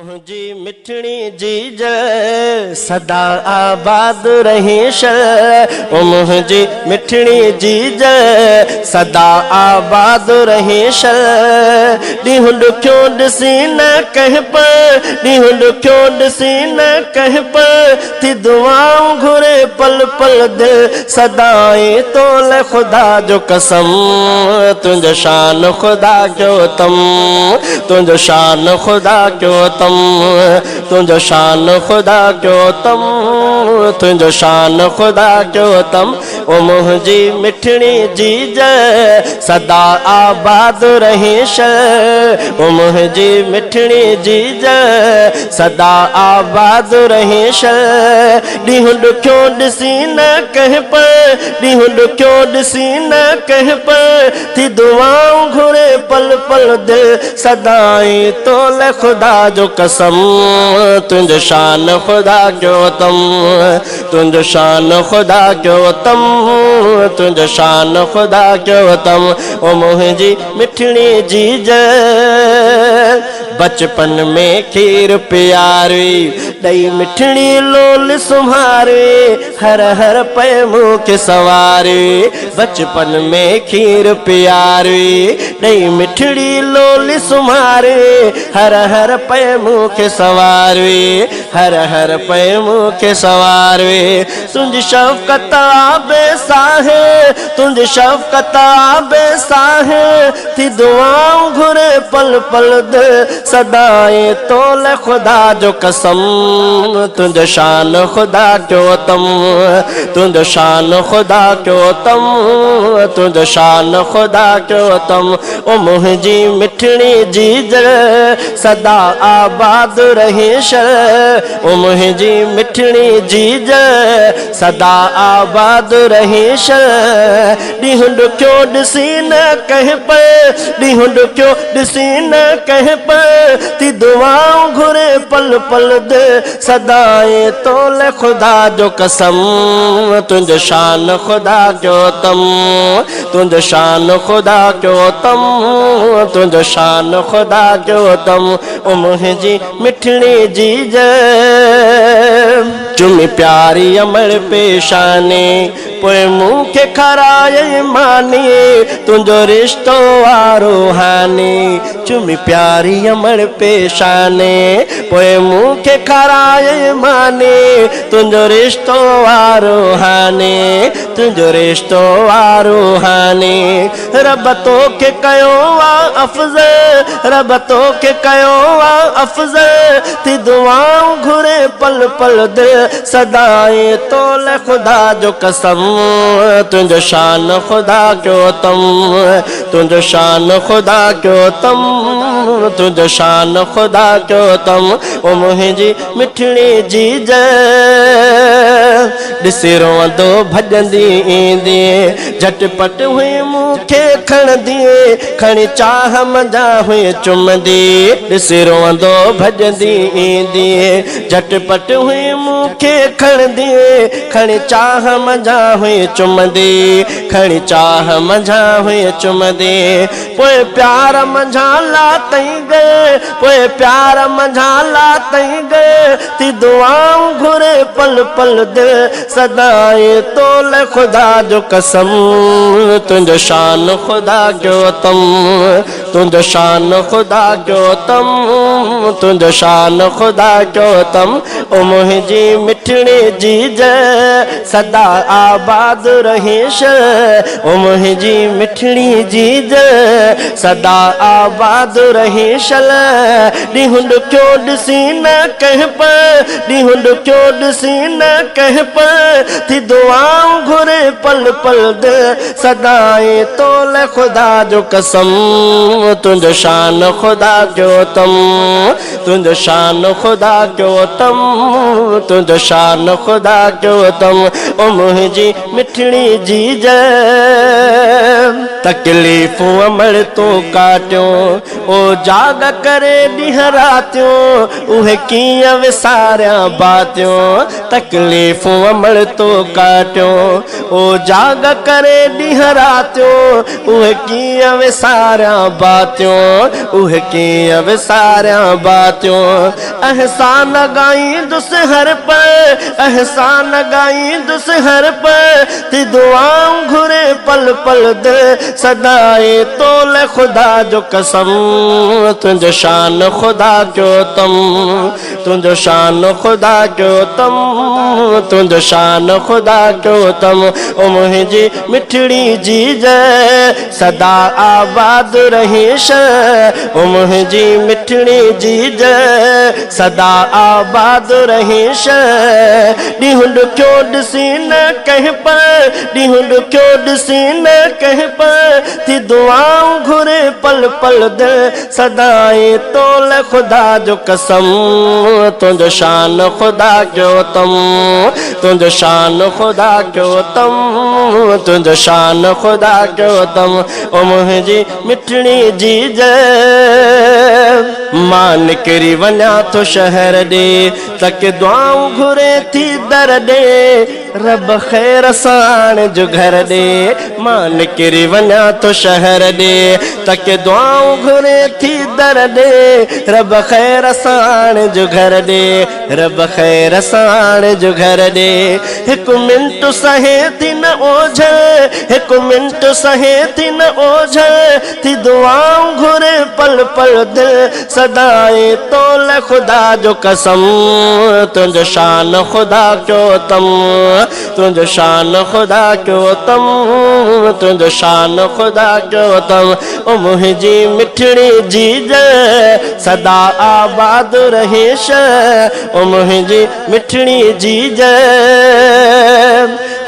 मुझी मिठड़ी जीज सदा आबाद रही ओ मुझी मिठड़ी जीज सदा आबाद रही ॾींहुं ॾुखियो ॾिसी न कह पर ॾींहुं ॾुखियो ॾिसी न कह पर थी दुआऊं घुरे पल पल दिल सदाई तोल खुदा जो कसम तुंहिंजो शान खुदा क्यों तम तुंहिंजो शान खुदा क्यों तम तुंहिंजो शान खुदा क्यों तम तुंहिंजो शान खुदा क्यों तम ओ मुझी मिठड़ी जीज सदा आबाद रही ओ मुझी मिठड़ी जीज सदा आबाद रही ॾींहुं ॾुखियो ॾिसी न कह पर ॾींहुं ॾुखियो ॾिसी न कह पर थी दुआऊं घुरे पल पल दिल सदाई तोल खुदा जो कसम तुंहिंजो शान खुदा क्यों तम तुंहिंजो शान खुदा क्यों तम तुंहिंजो शान खुदा क्यों तम ओ मुझी मिठड़ी जीज बचपन में खीर प्यारी दई मिठड़ी लोल सुम्हारे हर हर पे मुख सवारे बचपन में खीर प्यारी दई मिठड़ी लोल सुम्हारे हर हर पे मुख सवारे हर हर पे मुख सवारे तुंहिंजी शफ़क़त बेसाहे तुंहिंजी शफ़क़त बेसाहे थी दुआऊं घुरे पल पल दिल सदाई तोल खुदा जो कसम तुंहिंजो शान खुदा क्यों तम तुंहिंजो शान खुदा क्यों तम तुंहिंजो शान खुदा क्यों तम ओ मुझी मिठड़ी जीज सदा आबाद रही ओ मुझी मिठड़ी जीज सदा आबाद रही ॾींहुं ॾुखियो ॾिसी न कह पर ॾींहुं ॾुखियो ॾिसी न कह पर थी दुआऊं घुरे पल पल दे सदाई तोल खुदा जो कसम तुंहिंजो शान खुदा क्यों तम तुंहिंजो शान खुदा क्यों तम तुंहिंजो शान खुदा क्यों तम ओ मुझी मिठड़ी जीज चुमी प्यारी अमर पेशानी पोइ मूंखे खाराए मानी तुंहिंजो रिश्तो वारो हानी चुमी प्यारी अमर पेशानी पोइ मूंखे खाराए मानी तुंहिंजो रिश्तो वारो हानी तुंहिंजो रिश्तो वारो हानी रब तोखे कयो आहे अफ़ज़ल रब तोखे कयो आहे अफ़ज़ल थी दुआऊं घुरे पल पल दिल सदाई तोल खुदा जो कसम तुंहिंजो शान खुदा क्यों तम तुंहिंजो शान खुदा क्यों तम तुंहिंजो शान खुदा क्यों तम ओ मुझी मिठड़ी जीज ॾिसी रोअंदो भॼंदी ईंदी झटपट हुई मूंखे खणंदी खणी चाह मजा हुई चुमंदी ॾिसी रोअंदो भॼंदी ईंदी झटपट हुई मूंखे खणंदी खणी चाह मजा हुई चुमंदी खणी चाह मजा हुई चुमंदी पोइ प्यार मझा लातई गए पोइ प्यार मझा लातई गए थी दुआऊं घुरे पल पल दिल सदाई तोल खुदा जो कसम तुंहिंजो शान खुदा क्यों तम तुंहिंजो शान खुदा क्यों तम तुंहिंजो शान खुदा क्यों तम ओ मुझी मिठड़ी जीज सदा आबाद रही ओ मुझी मिठड़ी जीज सदा आबाद रही ॾींहुं ॾुखियो ॾिसी न कह पर ॾींहुं ॾुखियो ॾिसी न कह पर थी दुआऊं घुरे पल पल दिल सदाई तोल खुदा जो कसम तुंहिंजो शान खुदा क्यों तम तुंहिंजो शान खुदा क्यों तम तुंहिंजो शान खुदा क्यों तम ओ मुझी मिठड़ी जीज तकलीफ़ूं अमल तो काटियो ओ जाग करे ॾींहं रातियो उहे कीअं विसारिया बातियो तकलीफ़ूं अमल तो काटियो ओ जाग करे ॾींहं रातियो उहे कीअं विसारिया बातियो उहे कीअं विसारिया बातियो एहसान गाईंदुसि हर पर एहसान गाईंदुसि हर पर ती दुआऊं घुरे पल पल दिल सदाए तोले खुदा जो कसम तुझो शान खुदा क्यों तम तुझो शान खुदा क्यों तम तुझो शान खुदा क्यों तम ओ मुझी मिठड़ी जीज सदा आबाद रहीश ओ मुझी मिठड़ी जीज सदा आबाद रहीश ॾींहुं ॾुखियो ॾिसी न कंहिं पर ॾींहुं ॾुखियो ॾिसी न कहीं पर थी दुआऊं घुरे पल पल दिल सदाए तोले खुदा जो कसम तुझो शान खुदा क्यों तम तुझो शान खुदा क्यों तम तुझो शान खुदा क्यों तम ओ मुझी मिठड़ी जीज मां निकरी वञा तो शहर ॾे तक दुआऊं घुरे थी दर ॾे रब खैर साण जो घर ॾे मां निकरी वञा तो शहर ॾे तक दुआऊं घुरे थी दर ॾे रब खैर साण जो घर ॾे रब खैर साण जो घर ॾे हिकु मिंट सहे थी न ओझ हिकु मिंट सहे थी न ओझ थी दुआऊं घुरे पल पल दिल सदाए तोले खुदा जो कसम तुझो शान खुदा क्यों तम तुझो शान खुदा क्यों तम तुझो शान खुदा क्यों तम ओ मुझी मिठड़ी जीज सदा आबाद रहीश ओ मुझी मिठड़ी जीज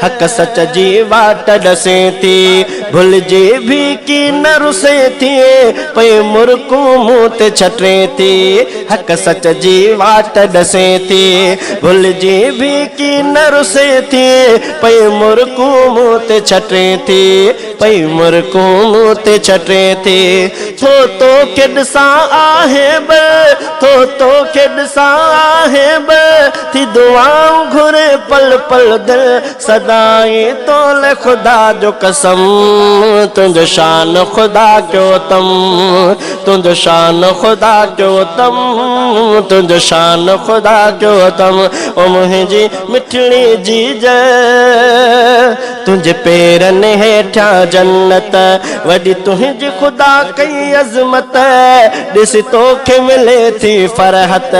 हक सच जी वाट ॾसे थी भुलजे भी की न रुसे थी पे मुर्कू मुँह ते छटे थी हक सच जी वाट ॾसे थी भुलजे भी की न रुसे थी पे मुर्कू मुँह ते छटे थी पे मुर्कू मुँह ते छटे थी तो के ॾिसां आहे बि तो के ॾिसां आहे बि थी दुआऊं घुरे पल पल दिल सदाई तोले खुदा जो कसम तुझो शान खुदा क्यों तम तुझो शान खुदा क्यों तम तुझो शान खुदा क्यों तम ओ मुझी मिठड़ी जीज तुझे पेरन हेठा जन्नत वडी तुझी खुदा कई अजमत ॾिस तोखे मिले थी फरहत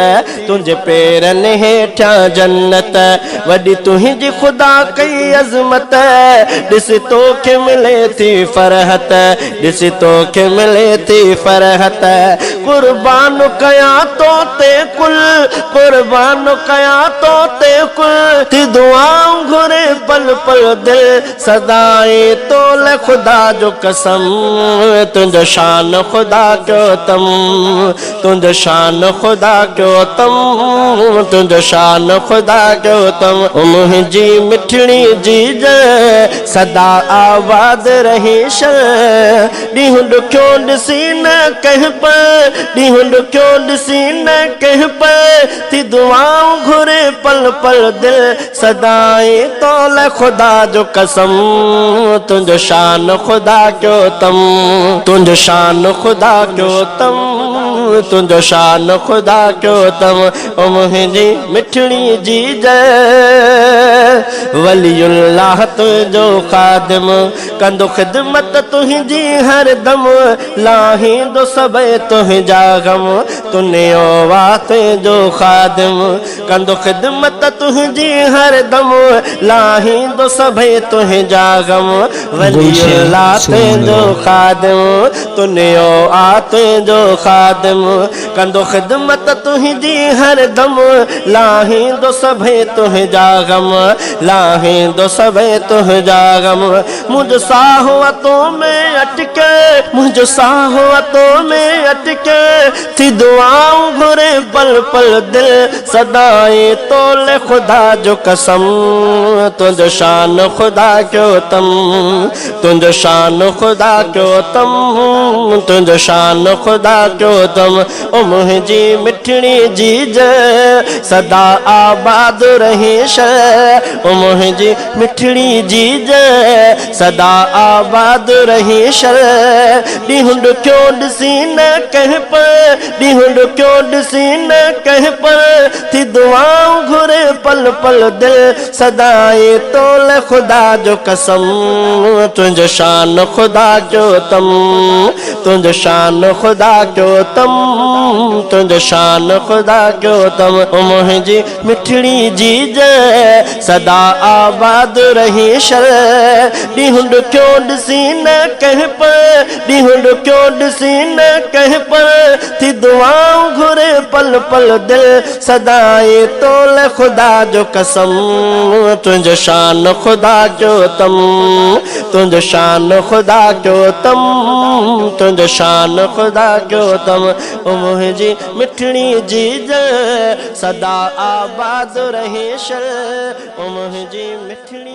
तुझे पेरन हेठा जन्नत वडी तुझी खुदा कई अजमत ॾिस तोखे मिले थी फरहत ॾिस तोखे मिले थी फरहत कुर्बान कया तो ते कुल कुर्बान कया तो ते कुल थी दुआऊं घुरे पल पल दिल सदाए तोले खुदा जो कसम तुझो शान खुदा क्यों तम तुझो शान खुदा क्यों तम तुझो शान खुदा क्यों तम ओ मुझी मिठड़ी जीज सदा आबाद रहीश ॾींहुं ॾुखियो ॾिसी न कंहिं पर ॾींहुं ॾुखियो ॾिसी न कंहिं पर थी दुआऊं घुरे पल पल दिल सदाए तोले खुदा जो कसम तुझो शान खुदा क्यों तम तुझो शान खुदा क्यों तम तुझो शान खुदा क्यों तम ओ मुझी मिठड़ी जीज वलियुल्लाह तुझो खादिम कंदो खिदमत तुझी हर दम लाहींदो सभे तुझा गम तूने ओवा तुझो खादिम कंदो खिदमत तुझी हर दम लाहींदो सभे तुझा गम वलियुल्लाह तुझो खादिम तूने ओवा तुझो खादिम कंदो खिदमत तुझी हर दम लाहींदो सभे तुझा गम लाहींदो सभे तुझा गम मुझ साहवतों में अटके मुझ साहवतों में अटके थी दुआऊं घुरे पल पल दिल सदाएं तोले खुदा जो कसम तुझ शान खुदा क्यों तम तुझ शान खुदा क्यों तम तुझ शान खुदा क्यों तम ओ मुझी मिठड़ी जीज सदा आबाद रही शर ओ मुझी मिठड़ी जीज सदा आबाद रही शर ॾींहुं क्यों ॾिसी न कह पर ॾींहुं क्यों ॾिसी न कह पर थी दुआऊं घुरे पल पल दिल सदाए तोल खुदा जो कसम तुझ शान खुदा क्यों तम तुझ शान खुदा क्यों तम तुझ शान खुदा क्यों तम मुझी मिठड़ी जीज सदा आबाद रही शर ॾींहुं क्यों ॾिसी न कह पर ॾींहुं क्यों ॾिसी न कह पर थी दुआऊं घुरे पल पल दिल सदाए तोल खुदा जो कसम तुझ शान खुदा क्यों तम तुझ शान खुदा क्यों तम तुझ शान खुदा क्यों तम ओ मुझी मिठड़ी जीज सदा आबाद रहे शर ओ मुझी मिठड़ी